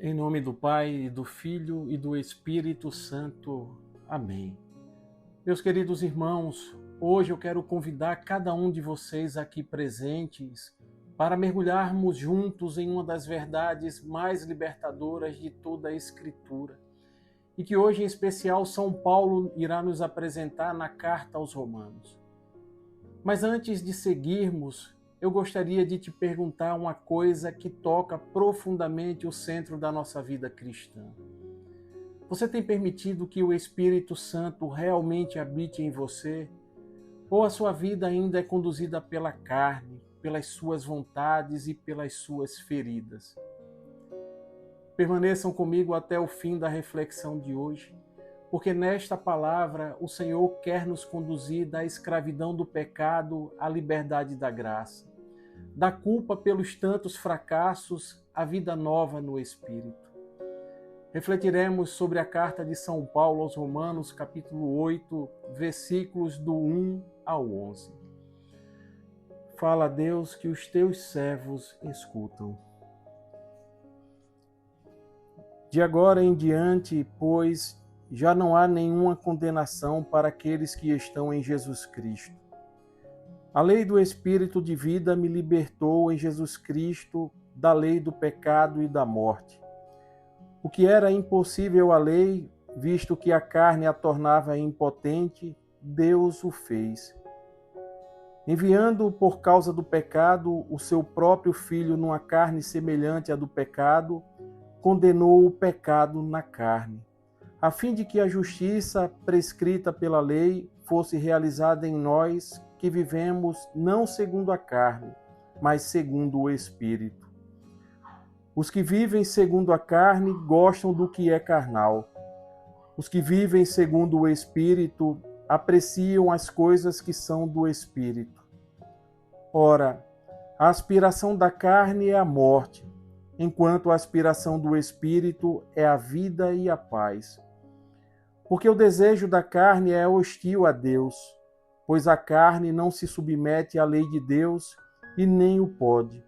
Em nome do Pai, e do Filho e do Espírito Santo. Amém. Meus queridos irmãos, hoje eu quero convidar cada um de vocês aqui presentes para mergulharmos juntos em uma das verdades mais libertadoras de toda a Escritura, e que hoje em especial São Paulo irá nos apresentar na Carta aos Romanos. Mas antes de seguirmos, eu gostaria de te perguntar uma coisa que toca profundamente o centro da nossa vida cristã. Você tem permitido que o Espírito Santo realmente habite em você? Ou a sua vida ainda é conduzida pela carne, pelas suas vontades e pelas suas feridas? Permaneçam comigo até o fim da reflexão de hoje, porque nesta palavra o Senhor quer nos conduzir da escravidão do pecado à liberdade da graça, da culpa pelos tantos fracassos à vida nova no Espírito. Refletiremos sobre a carta de São Paulo aos Romanos, capítulo 8, versículos do 1 ao 11. Fala, Deus, que os teus servos escutam. De agora em diante, pois, já não há nenhuma condenação para aqueles que estão em Jesus Cristo. A lei do Espírito de vida me libertou em Jesus Cristo da lei do pecado e da morte. O que era impossível à lei, visto que a carne a tornava impotente, Deus o fez. Enviando por causa do pecado o seu próprio Filho numa carne semelhante à do pecado, condenou o pecado na carne, a fim de que a justiça prescrita pela lei fosse realizada em nós, que vivemos não segundo a carne, mas segundo o Espírito. Os que vivem segundo a carne gostam do que é carnal. Os que vivem segundo o Espírito apreciam as coisas que são do Espírito. Ora, a aspiração da carne é a morte, enquanto a aspiração do Espírito é a vida e a paz. Porque o desejo da carne é hostil a Deus, pois a carne não se submete à lei de Deus e nem o pode.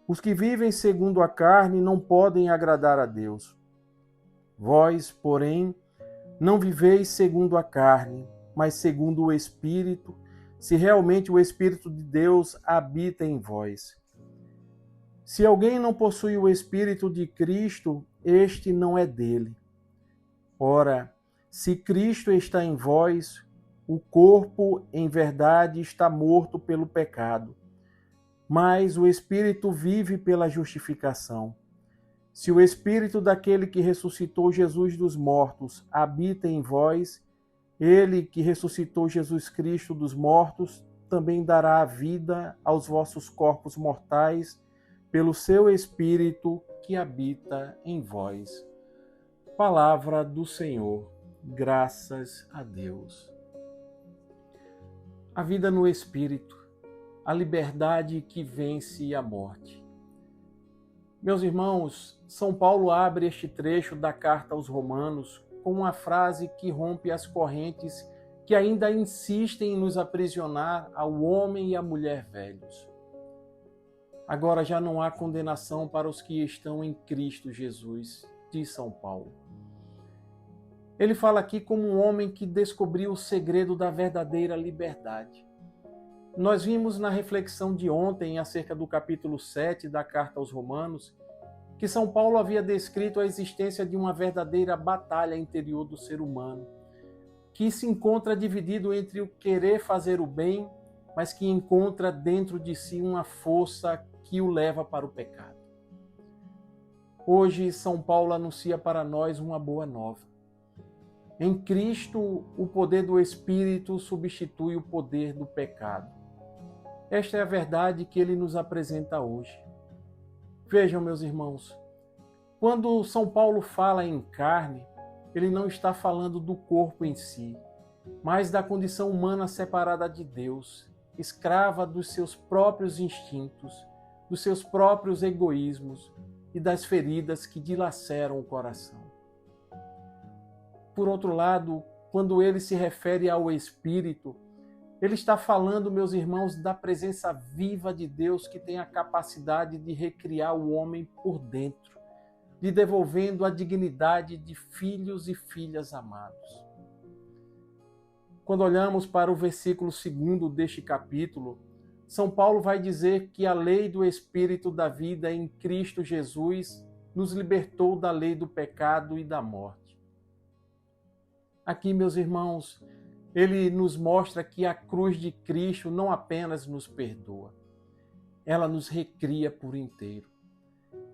Os que vivem segundo a carne não podem agradar a Deus. Vós, porém, não viveis segundo a carne, mas segundo o Espírito, se realmente o Espírito de Deus habita em vós. Se alguém não possui o Espírito de Cristo, este não é dele. Ora, se Cristo está em vós, o corpo, em verdade, está morto pelo pecado, mas o Espírito vive pela justificação. Se o Espírito daquele que ressuscitou Jesus dos mortos habita em vós, ele que ressuscitou Jesus Cristo dos mortos também dará a vida aos vossos corpos mortais pelo seu Espírito que habita em vós. Palavra do Senhor. Graças a Deus. A vida no Espírito, a liberdade que vence a morte. Meus irmãos, São Paulo abre este trecho da carta aos Romanos com uma frase que rompe as correntes que ainda insistem em nos aprisionar ao homem e à mulher velhos. Agora já não há condenação para os que estão em Cristo Jesus, diz São Paulo. Ele fala aqui como um homem que descobriu o segredo da verdadeira liberdade. Nós vimos na reflexão de ontem, acerca do capítulo 7 da Carta aos Romanos, que São Paulo havia descrito a existência de uma verdadeira batalha interior do ser humano, que se encontra dividido entre o querer fazer o bem, mas que encontra dentro de si uma força que o leva para o pecado. Hoje, São Paulo anuncia para nós uma boa nova. Em Cristo, o poder do Espírito substitui o poder do pecado. Esta é a verdade que ele nos apresenta hoje. Vejam, meus irmãos, quando São Paulo fala em carne, ele não está falando do corpo em si, mas da condição humana separada de Deus, escrava dos seus próprios instintos, dos seus próprios egoísmos e das feridas que dilaceram o coração. Por outro lado, quando ele se refere ao Espírito, ele está falando, meus irmãos, da presença viva de Deus que tem a capacidade de recriar o homem por dentro, lhe devolvendo a dignidade de filhos e filhas amados. Quando olhamos para o versículo 2 deste capítulo, São Paulo vai dizer que a lei do Espírito da vida em Cristo Jesus nos libertou da lei do pecado e da morte. Aqui, meus irmãos, ele nos mostra que a cruz de Cristo não apenas nos perdoa, ela nos recria por inteiro.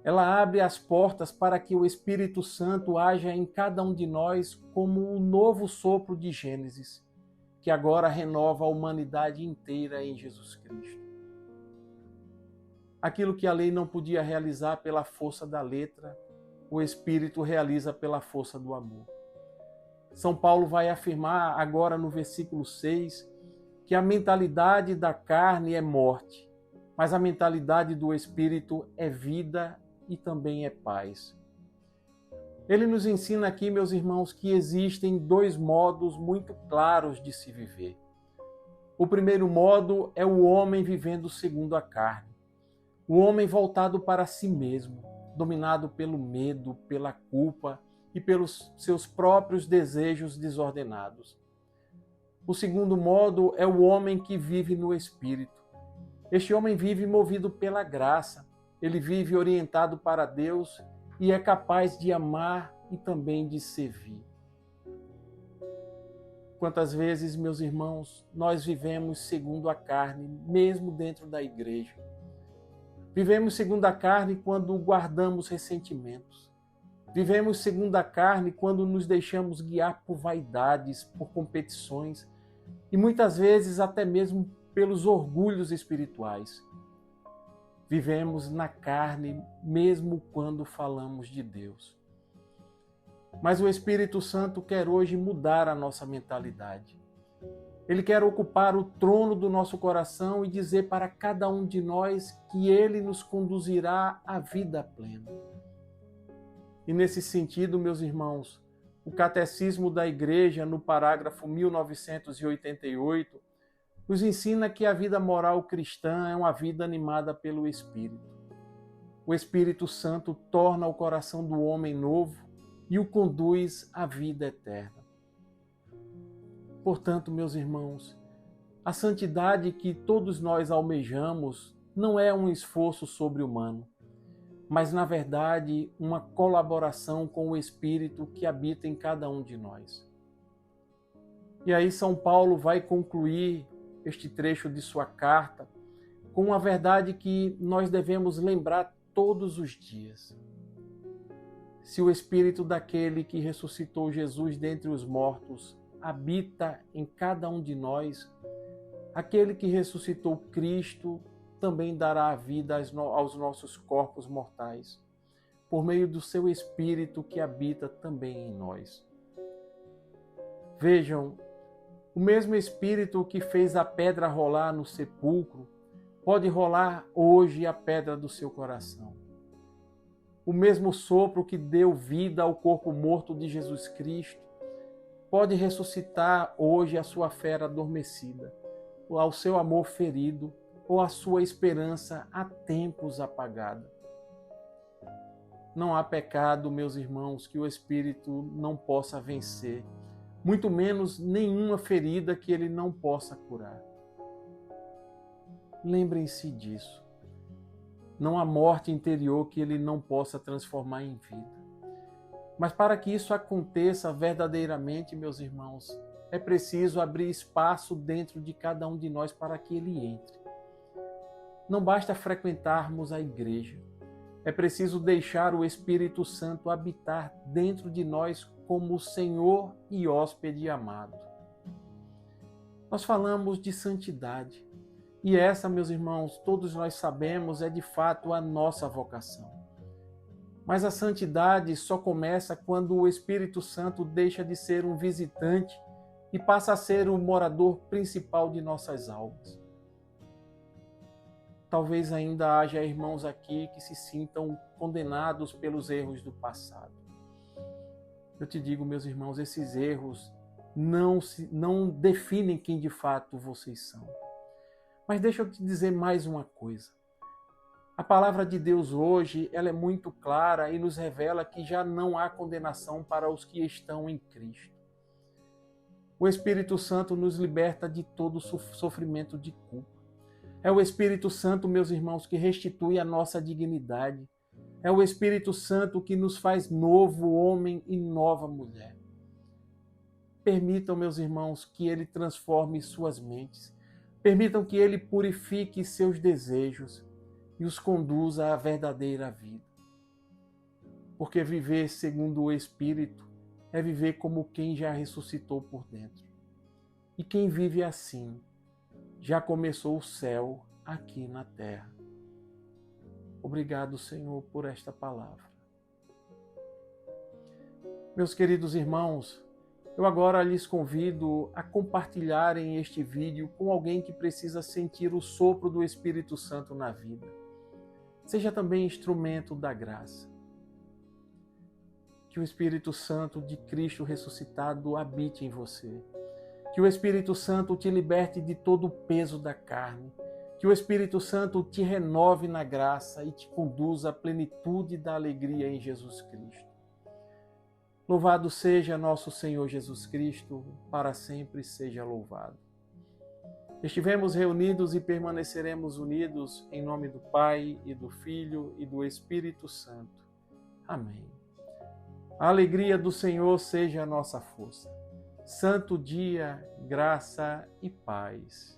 Ela abre as portas para que o Espírito Santo haja em cada um de nós como o novo sopro de Gênesis, que agora renova a humanidade inteira em Jesus Cristo. Aquilo que a lei não podia realizar pela força da letra, o Espírito realiza pela força do amor. São Paulo vai afirmar agora no versículo 6 que a mentalidade da carne é morte, mas a mentalidade do Espírito é vida e também é paz. Ele nos ensina aqui, meus irmãos, que existem dois modos muito claros de se viver. O primeiro modo é o homem vivendo segundo a carne. O homem voltado para si mesmo, dominado pelo medo, pela culpa e pelos seus próprios desejos desordenados. O segundo modo é o homem que vive no Espírito. Este homem vive movido pela graça. Ele vive orientado para Deus e é capaz de amar e também de servir. Quantas vezes, meus irmãos, nós vivemos segundo a carne, mesmo dentro da igreja. Vivemos segundo a carne quando guardamos ressentimentos. Vivemos segundo a carne quando nos deixamos guiar por vaidades, por competições e muitas vezes até mesmo pelos orgulhos espirituais. Vivemos na carne mesmo quando falamos de Deus. Mas o Espírito Santo quer hoje mudar a nossa mentalidade. Ele quer ocupar o trono do nosso coração e dizer para cada um de nós que Ele nos conduzirá à vida plena. E nesse sentido, meus irmãos, o Catecismo da Igreja, no parágrafo 1988, nos ensina que a vida moral cristã é uma vida animada pelo Espírito. O Espírito Santo torna o coração do homem novo e o conduz à vida eterna. Portanto, meus irmãos, a santidade que todos nós almejamos não é um esforço sobre-humano, mas, na verdade, uma colaboração com o Espírito que habita em cada um de nós. E aí São Paulo vai concluir este trecho de sua carta com uma verdade que nós devemos lembrar todos os dias. Se o Espírito daquele que ressuscitou Jesus dentre os mortos habita em cada um de nós, aquele que ressuscitou Cristo também dará a vida aos nossos corpos mortais, por meio do seu Espírito que habita também em nós. Vejam, o mesmo Espírito que fez a pedra rolar no sepulcro pode rolar hoje a pedra do seu coração. O mesmo sopro que deu vida ao corpo morto de Jesus Cristo pode ressuscitar hoje a sua fé adormecida, ou ao seu amor ferido, ou a sua esperança há tempos apagada. Não há pecado, meus irmãos, que o Espírito não possa vencer, muito menos nenhuma ferida que ele não possa curar. Lembrem-se disso. Não há morte interior que ele não possa transformar em vida. Mas para que isso aconteça verdadeiramente, meus irmãos, é preciso abrir espaço dentro de cada um de nós para que ele entre. Não basta frequentarmos a igreja. É preciso deixar o Espírito Santo habitar dentro de nós como o Senhor e hóspede amado. Nós falamos de santidade. E essa, meus irmãos, todos nós sabemos, é de fato a nossa vocação. Mas a santidade só começa quando o Espírito Santo deixa de ser um visitante e passa a ser o morador principal de nossas almas. Talvez ainda haja irmãos aqui que se sintam condenados pelos erros do passado. Eu te digo, meus irmãos, esses erros não definem quem de fato vocês são. Mas deixa eu te dizer mais uma coisa. A palavra de Deus hoje, ela é muito clara e nos revela que já não há condenação para os que estão em Cristo. O Espírito Santo nos liberta de todo sofrimento de culpa. É o Espírito Santo, meus irmãos, que restitui a nossa dignidade. É o Espírito Santo que nos faz novo homem e nova mulher. Permitam, meus irmãos, que Ele transforme suas mentes. Permitam que Ele purifique seus desejos e os conduza à verdadeira vida. Porque viver segundo o Espírito é viver como quem já ressuscitou por dentro. E quem vive assim já começou o céu aqui na terra. Obrigado, Senhor, por esta palavra. Meus queridos irmãos, eu agora lhes convido a compartilharem este vídeo com alguém que precisa sentir o sopro do Espírito Santo na vida. Seja também instrumento da graça. Que o Espírito Santo de Cristo ressuscitado habite em você. Que o Espírito Santo te liberte de todo o peso da carne. Que o Espírito Santo te renove na graça e te conduza à plenitude da alegria em Jesus Cristo. Louvado seja nosso Senhor Jesus Cristo, para sempre seja louvado. Estivemos reunidos e permaneceremos unidos em nome do Pai e do Filho e do Espírito Santo. Amém. A alegria do Senhor seja a nossa força. Santo dia, graça e paz.